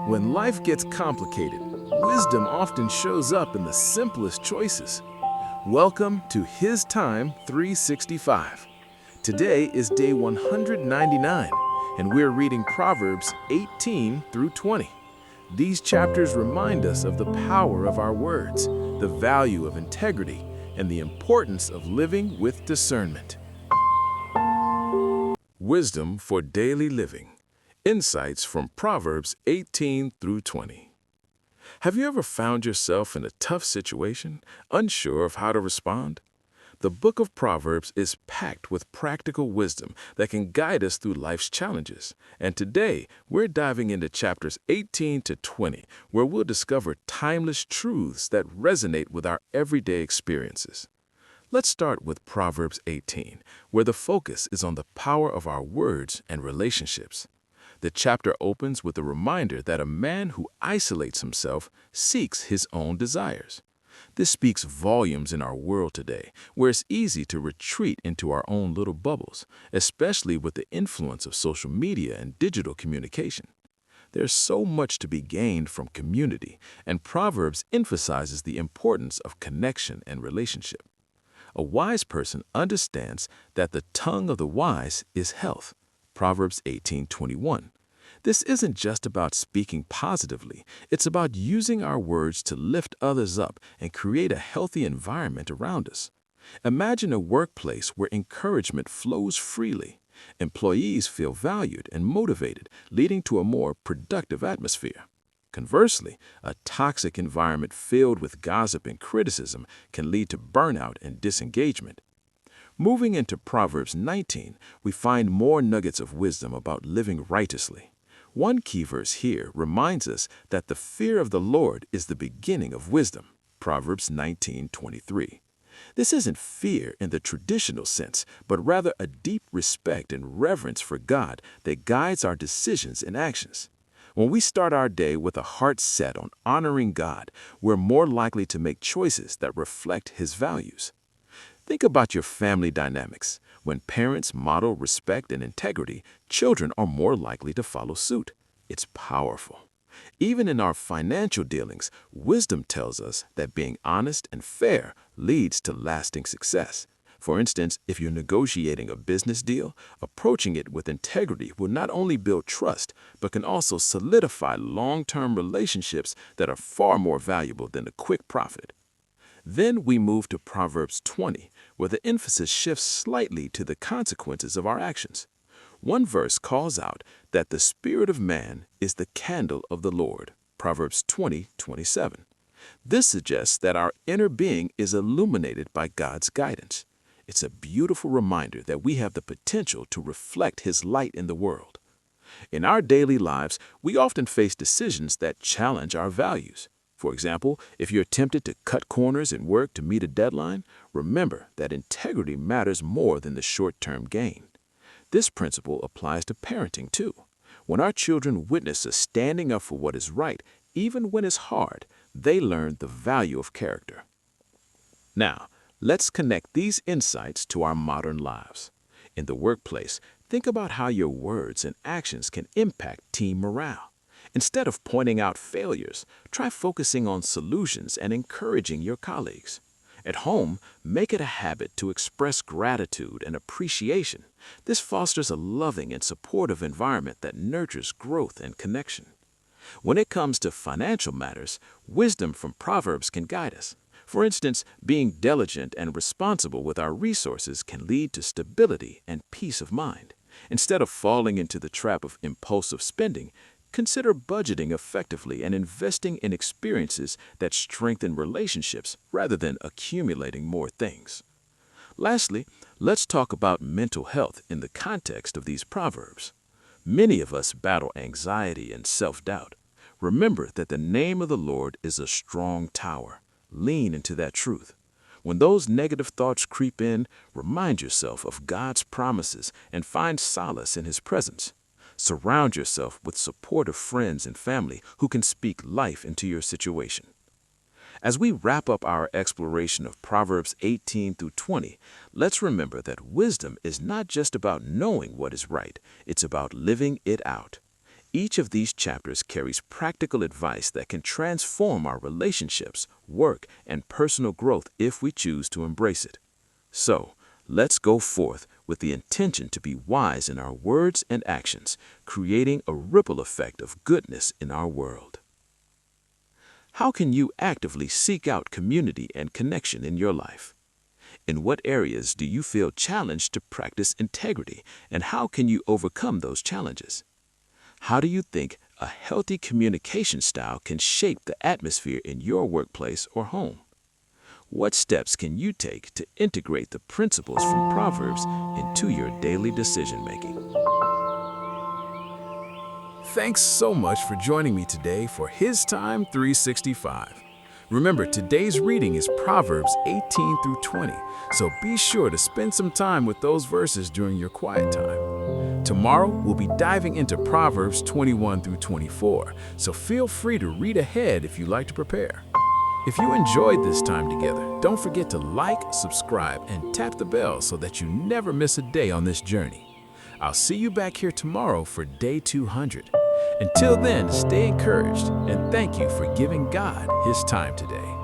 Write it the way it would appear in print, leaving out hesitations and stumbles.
When life gets complicated, wisdom often shows up in the simplest choices. Welcome to HisTime365. Today is day 199, and we're reading Proverbs 18 through 20. These chapters remind us of the power of our words, the value of integrity, and the importance of living with discernment. Wisdom for daily living. Insights from Proverbs 18 through 20. Have you ever found yourself in a tough situation, unsure of how to respond? The book of Proverbs is packed with practical wisdom that can guide us through life's challenges. And today, we're diving into chapters 18 to 20, where we'll discover timeless truths that resonate with our everyday experiences. Let's start with Proverbs 18, where the focus is on the power of our words and relationships. The chapter opens with a reminder that a man who isolates himself seeks his own desires. This speaks volumes in our world today, where it's easy to retreat into our own little bubbles, especially with the influence of social media and digital communication. There's so much to be gained from community, and Proverbs emphasizes the importance of connection and relationship. A wise person understands that the tongue of the wise is health. Proverbs 18:21. This isn't just about speaking positively, it's about using our words to lift others up and create a healthy environment around us. Imagine a workplace where encouragement flows freely. Employees feel valued and motivated, leading to a more productive atmosphere. Conversely, a toxic environment filled with gossip and criticism can lead to burnout and disengagement. Moving into Proverbs 19, we find more nuggets of wisdom about living righteously. One key verse here reminds us that the fear of the Lord is the beginning of wisdom. Proverbs 19:23. This isn't fear in the traditional sense, but rather a deep respect and reverence for God that guides our decisions and actions. When we start our day with a heart set on honoring God, we're more likely to make choices that reflect His values. Think about your family dynamics. When parents model respect and integrity, children are more likely to follow suit. It's powerful. Even in our financial dealings, wisdom tells us that being honest and fair leads to lasting success. For instance, if you're negotiating a business deal, approaching it with integrity will not only build trust, but can also solidify long-term relationships that are far more valuable than a quick profit. Then we move to Proverbs 20, where the emphasis shifts slightly to the consequences of our actions. One verse calls out that the spirit of man is the candle of the Lord. Proverbs 20:27. This suggests that our inner being is illuminated by God's guidance. It's a beautiful reminder that we have the potential to reflect His light in the world. In our daily lives, we often face decisions that challenge our values. For example, if you're tempted to cut corners in work to meet a deadline, remember that integrity matters more than the short-term gain. This principle applies to parenting too. When our children witness us standing up for what is right, even when it's hard, they learn the value of character. Now, let's connect these insights to our modern lives. In the workplace, think about how your words and actions can impact team morale. Instead of pointing out failures, try focusing on solutions and encouraging your colleagues. At home, make it a habit to express gratitude and appreciation. This fosters a loving and supportive environment that nurtures growth and connection. When it comes to financial matters, wisdom from Proverbs can guide us. For instance, being diligent and responsible with our resources can lead to stability and peace of mind. Instead of falling into the trap of impulsive spending, consider budgeting effectively and investing in experiences that strengthen relationships rather than accumulating more things. Lastly, let's talk about mental health in the context of these proverbs. Many of us battle anxiety and self-doubt. Remember that the name of the Lord is a strong tower. Lean into that truth. When those negative thoughts creep in, remind yourself of God's promises and find solace in His presence. Surround yourself with supportive friends and family who can speak life into your situation. As we wrap up our exploration of Proverbs 18 through 20, let's remember that wisdom is not just about knowing what is right, it's about living it out. Each of these chapters carries practical advice that can transform our relationships, work, and personal growth if we choose to embrace it. So, let's go forth with the intention to be wise in our words and actions, creating a ripple effect of goodness in our world. How can you actively seek out community and connection in your life? In what areas do you feel challenged to practice integrity, and how can you overcome those challenges? How do you think a healthy communication style can shape the atmosphere in your workplace or home? What steps can you take to integrate the principles from Proverbs into your daily decision-making? Thanks so much for joining me today for HisTime365. Remember, today's reading is Proverbs 18 through 20, so be sure to spend some time with those verses during your quiet time. Tomorrow, we'll be diving into Proverbs 21 through 24, so feel free to read ahead if you like to prepare. If you enjoyed this time together, don't forget to like, subscribe, and tap the bell so that you never miss a day on this journey. I'll see you back here tomorrow for day 200. Until then, stay encouraged and thank you for giving God His time today.